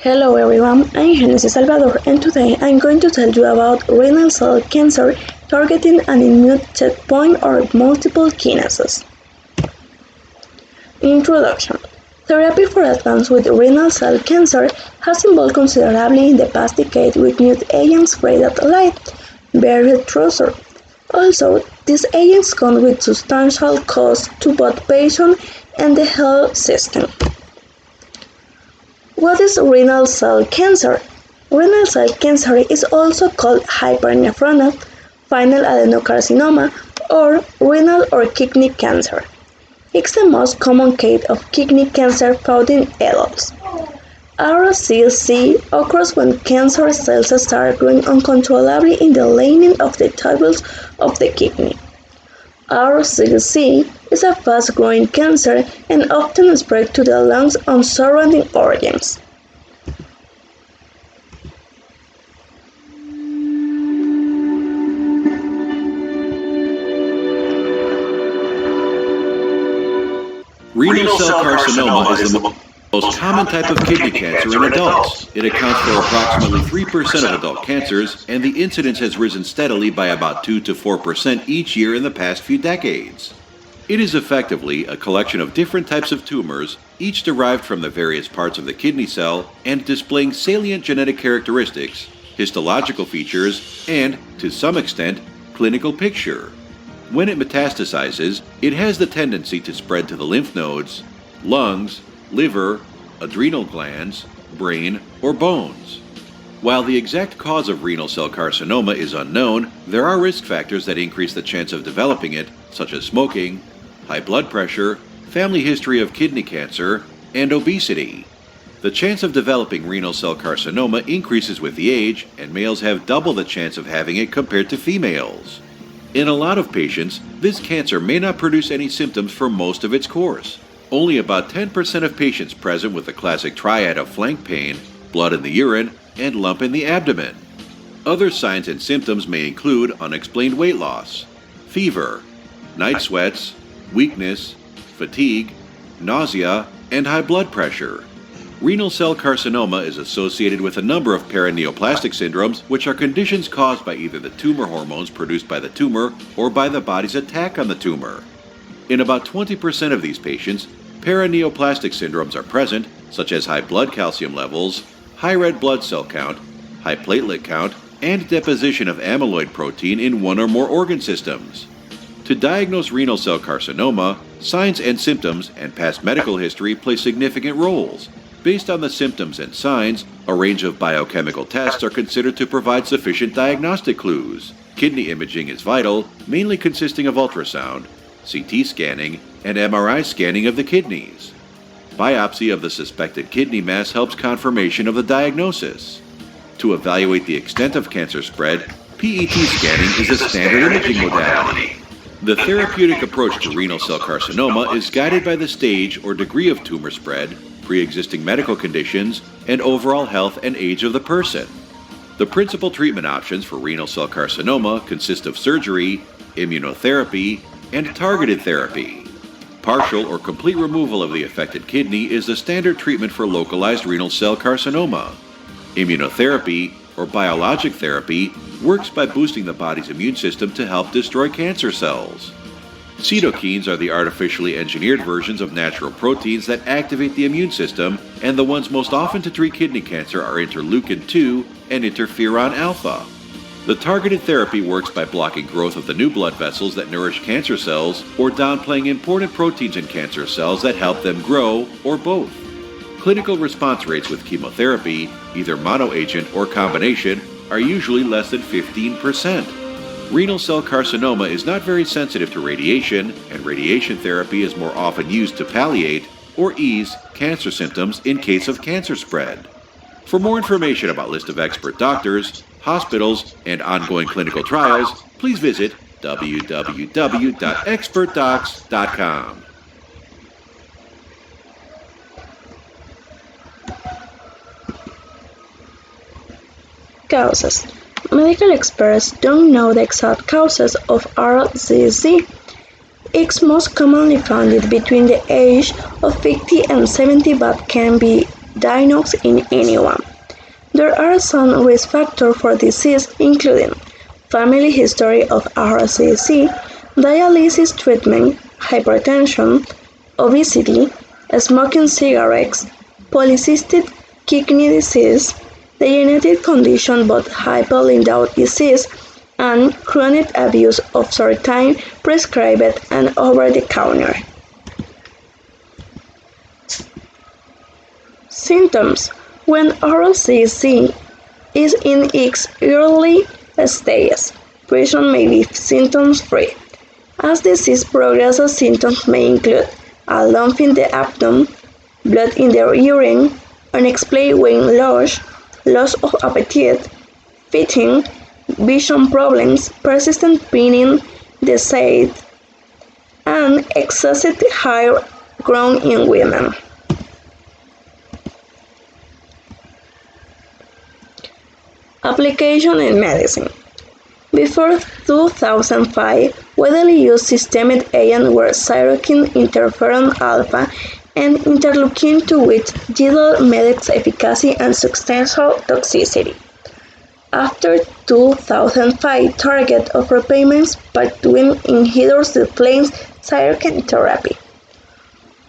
Hello everyone, I'm Kinasses Salvador and today I'm going to tell you about renal cell cancer targeting an immune checkpoint or multiple kinases. Introduction. Therapy for advanced with renal cell cancer has evolved considerably in the past decade with new agents great at light, very trusted. Also, these agents come with substantial costs to both patients and the health system. What is renal cell cancer? Renal cell cancer is also called hypernephrotic final adenocarcinoma or renal or kidney cancer. It's the most common case of kidney cancer found in adults. RCC occurs when cancer cells start growing uncontrollably in the lining of the tubules of the kidney. RCC is a fast-growing cancer and often spreads to the lungs and surrounding organs. Renal cell carcinoma is the most common type of kidney cancer in adults. It accounts for approximately 3% of adult cancers, and the incidence has risen steadily by about 2 to 4% each year in the past few decades. It is effectively a collection of different types of tumors, each derived from the various parts of the kidney cell and displaying salient genetic characteristics, histological features, and, to some extent, clinical picture. When it metastasizes, it has the tendency to spread to the lymph nodes, lungs, liver, adrenal glands, brain, or bones. While the exact cause of renal cell carcinoma is unknown, there are risk factors that increase the chance of developing it, such as smoking, high blood pressure, family history of kidney cancer, and obesity. The chance of developing renal cell carcinoma increases with the age, and males have double the chance of having it compared to females. In a lot of patients, this cancer may not produce any symptoms for most of its course. Only about 10% of patients present with the classic triad of flank pain, blood in the urine, and lump in the abdomen. Other signs and symptoms may include unexplained weight loss, fever, night sweats, weakness, fatigue, nausea, and high blood pressure. Renal cell carcinoma is associated with a number of paraneoplastic syndromes, which are conditions caused by either the tumor hormones produced by the tumor or by the body's attack on the tumor. In about 20% of these patients, paraneoplastic syndromes are present, such as high blood calcium levels, high red blood cell count, high platelet count, and deposition of amyloid protein in one or more organ systems. To diagnose renal cell carcinoma, signs and symptoms and past medical history play significant roles. Based on the symptoms and signs, a range of biochemical tests are considered to provide sufficient diagnostic clues. Kidney imaging is vital, mainly consisting of ultrasound, CT scanning, and MRI scanning of the kidneys. Biopsy of the suspected kidney mass helps confirmation of the diagnosis. To evaluate the extent of cancer spread, PET scanning is a standard imaging modality. The therapeutic approach to renal cell carcinoma is guided by the stage or degree of tumor spread, pre-existing medical conditions, and overall health and age of the person. The principal treatment options for renal cell carcinoma consist of surgery, immunotherapy, and targeted therapy. Partial or complete removal of the affected kidney is the standard treatment for localized renal cell carcinoma. Immunotherapy, or biologic therapy, works by boosting the body's immune system to help destroy cancer cells. Cytokines are the artificially engineered versions of natural proteins that activate the immune system, and the ones most often to treat kidney cancer are interleukin-2 and interferon alpha. The targeted therapy works by blocking growth of the new blood vessels that nourish cancer cells or downplaying important proteins in cancer cells that help them grow, or both. Clinical response rates with chemotherapy, either monoagent or combination, are usually less than 15%. Renal cell carcinoma is not very sensitive to radiation, and radiation therapy is more often used to palliate or ease cancer symptoms in case of cancer spread. For more information about list of expert doctors, hospitals, and ongoing clinical trials, please visit www.expertdocs.com. Causes. Medical experts don't know the exact causes of RCC. It's most commonly found between the age of 50 and 70 but can be diagnosed in anyone. There are some risk factors for disease, including family history of RCC, dialysis treatment, hypertension, obesity, smoking cigarettes, polycystic kidney disease, the genetic condition but hypolipidemic disease, and chronic abuse of certain prescribed and over-the-counter. Symptoms. When RCC is in its early stages, patient may be symptom-free. As disease progresses, symptoms may include a lump in the abdomen, blood in the urine, unexplained weight loss, loss of appetite, fatigue, vision problems, persistent pain in the side, and excessive hair growth in women. Application in medicine. Before 2005, widely used systemic agents were cytokine interferon alpha and interleukin-2 with little medical efficacy and substantial toxicity. After 2005, target of repayments between inhibitors displaced cytokine therapy.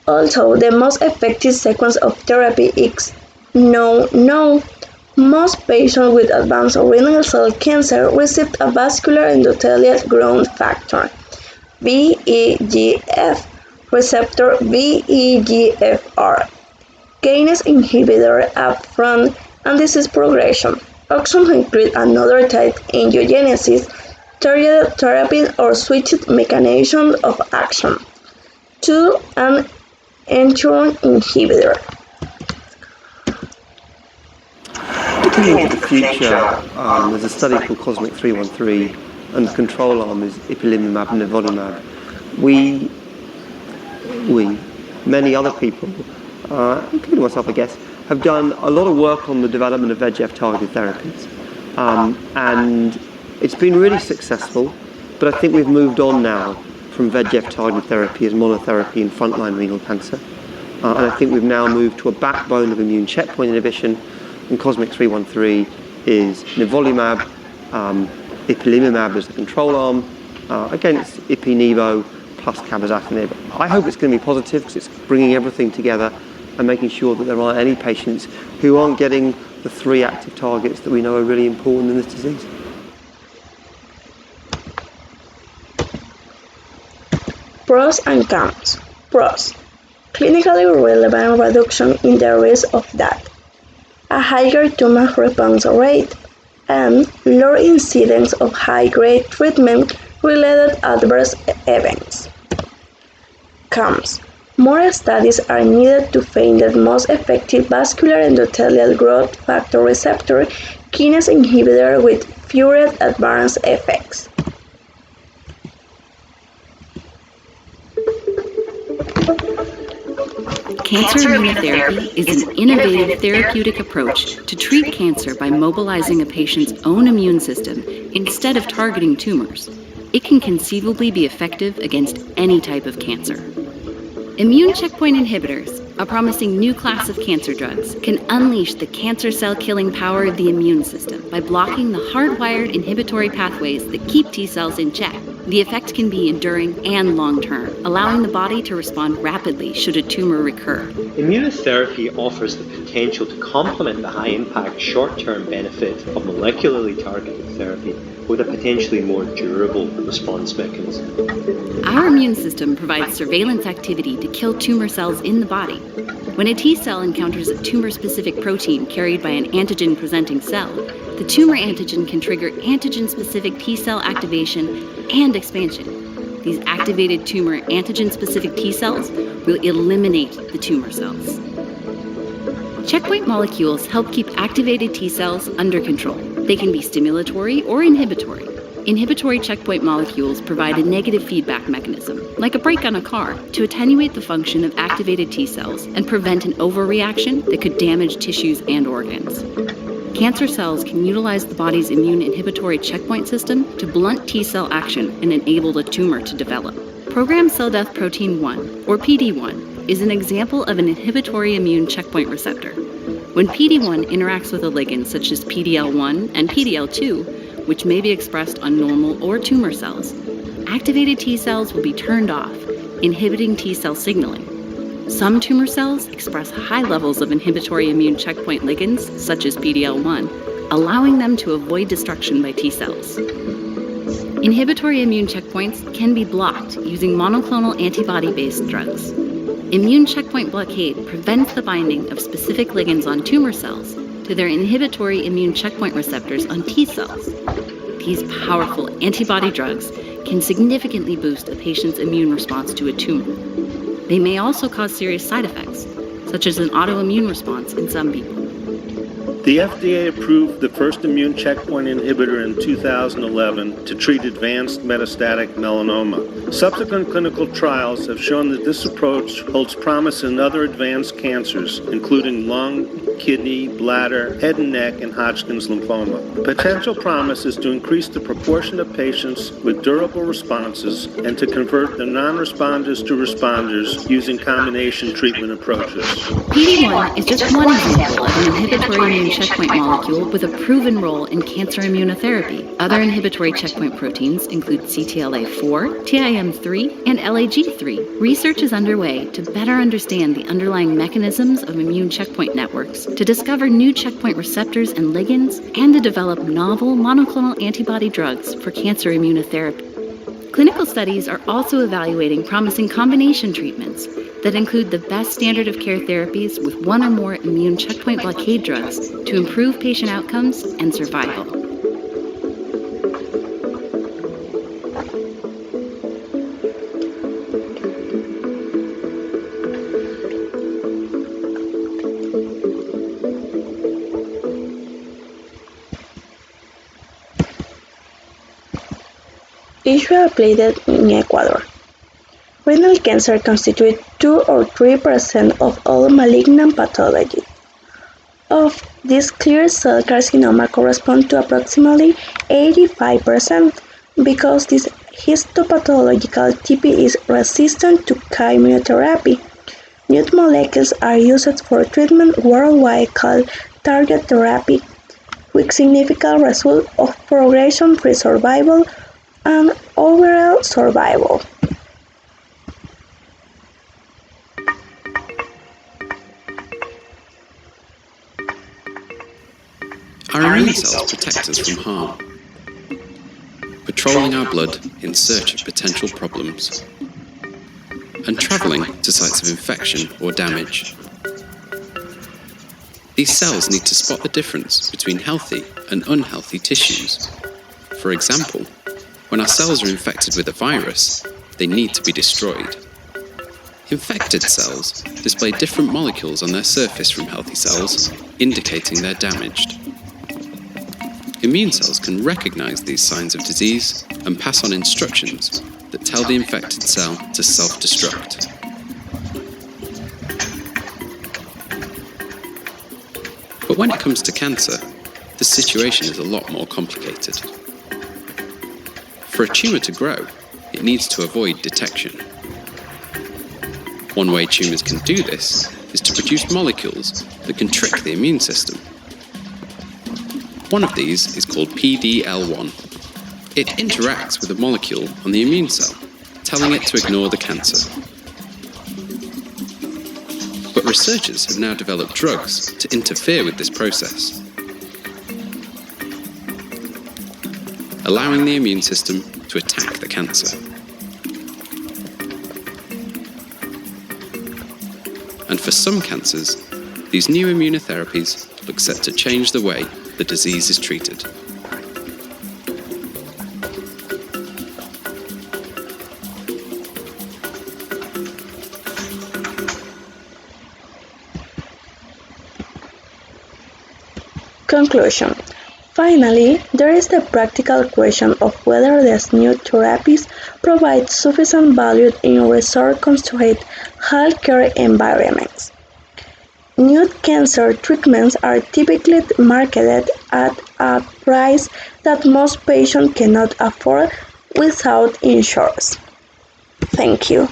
Although the most effective sequence of therapy is known, most patients with advanced renal cell cancer receive a vascular endothelial growth factor (VEGF) receptor VEGFR kinase inhibitor upfront and disease progression. Options include another type angiogenesis, targeted therapy or switched mechanism of action. 2. An endothelin inhibitor. Looking into the future, there's a study called Cosmic 313, and the control arm is ipilimumab and nivolumab. Many other people, including myself, I guess, have done a lot of work on the development of VEGF-targeted therapies, and it's been really successful. But I think we've moved on now from VEGF-targeted therapy as monotherapy in frontline renal cancer, and I think we've now moved to a backbone of immune checkpoint inhibition. And Cosmic 313 is nivolumab, ipilimumab as the control arm, against ipi-nivo plus cabozantinib. I hope it's going to be positive because it's bringing everything together and making sure that there aren't any patients who aren't getting the 3 active targets that we know are really important in this disease. Pros and cons. Pros. Clinically relevant reduction in the risk of death, a higher tumor response rate, and lower incidence of high-grade treatment-related adverse events. Cons. More studies are needed to find the most effective vascular endothelial growth factor receptor kinase inhibitor with fewer adverse effects. Cancer immunotherapy is an innovative therapeutic approach to treat cancer by mobilizing a patient's own immune system instead of targeting tumors. It can conceivably be effective against any type of cancer. Immune checkpoint inhibitors, a promising new class of cancer drugs, can unleash the cancer cell killing power of the immune system by blocking the hardwired inhibitory pathways that keep T cells in check. The effect can be enduring and long-term, allowing the body to respond rapidly should a tumor recur. Immunotherapy offers the potential to complement the high-impact short-term benefit of molecularly targeted therapy with a potentially more durable response mechanism. Our immune system provides surveillance activity to kill tumor cells in the body. When a T cell encounters a tumor-specific protein carried by an antigen-presenting cell, the tumor antigen can trigger antigen-specific T cell activation and expansion. These activated tumor antigen-specific T cells will eliminate the tumor cells. Checkpoint molecules help keep activated T cells under control. They can be stimulatory or inhibitory. Inhibitory checkpoint molecules provide a negative feedback mechanism, like a brake on a car, to attenuate the function of activated T cells and prevent an overreaction that could damage tissues and organs. Cancer cells can utilize the body's immune inhibitory checkpoint system to blunt T cell action and enable the tumor to develop. Programmed cell death protein 1, or PD1, is an example of an inhibitory immune checkpoint receptor. When PD-1 interacts with a ligand such as PD-L1 and PD-L2, which may be expressed on normal or tumor cells, activated T cells will be turned off, inhibiting T cell signaling. Some tumor cells express high levels of inhibitory immune checkpoint ligands, such as PD-L1, allowing them to avoid destruction by T cells. Inhibitory immune checkpoints can be blocked using monoclonal antibody-based drugs. Immune checkpoint blockade prevents the binding of specific ligands on tumor cells to their inhibitory immune checkpoint receptors on T cells. These powerful antibody drugs can significantly boost a patient's immune response to a tumor. They may also cause serious side effects, such as an autoimmune response in some people. The FDA approved the first immune checkpoint inhibitor in 2011 to treat advanced metastatic melanoma. Subsequent clinical trials have shown that this approach holds promise in other advanced cancers, including lung, kidney, bladder, head and neck, and Hodgkin's lymphoma. The potential promise is to increase the proportion of patients with durable responses and to convert the non-responders to responders using combination treatment approaches. PD-1 is just one example of an inhibitory immune checkpoint molecule with a proven role in cancer immunotherapy. Other inhibitory checkpoint proteins include CTLA-4, TIM3, and LAG3. Research is underway to better understand the underlying mechanisms of immune checkpoint networks, to discover new checkpoint receptors and ligands, and to develop novel monoclonal antibody drugs for cancer immunotherapy. Clinical studies are also evaluating promising combination treatments that include the best standard of care therapies with one or more immune checkpoint blockade drugs to improve patient outcomes and survival. Issue updated in Ecuador. Renal cancer constitutes 2 or 3% of all malignant pathology. Of this, clear cell carcinoma corresponds to approximately 85% because this histopathological TP is resistant to chemotherapy. New molecules are used for treatment worldwide called target therapy, with significant results of progression-free survival and overall survival. Our immune cells protect us from harm, patrolling our blood in search of potential problems, and travelling to sites of infection or damage. These cells need to spot the difference between healthy and unhealthy tissues. For example, when our cells are infected with a virus, they need to be destroyed. Infected cells display different molecules on their surface from healthy cells, indicating they're damaged. Immune cells can recognize these signs of disease and pass on instructions that tell the infected cell to self-destruct. But when it comes to cancer, the situation is a lot more complicated. For a tumor to grow, it needs to avoid detection. One way tumors can do this is to produce molecules that can trick the immune system. One of these is called PD-L1. It interacts with a molecule on the immune cell, telling it to ignore the cancer. But researchers have now developed drugs to interfere with this process, allowing the immune system to attack the cancer. And for some cancers, these new immunotherapies look set to change the way the disease is treated. Conclusion. Finally, there is the practical question of whether these new therapies provide sufficient value in resource-constrained healthcare environments. New cancer treatments are typically marketed at a price that most patients cannot afford without insurance. Thank you.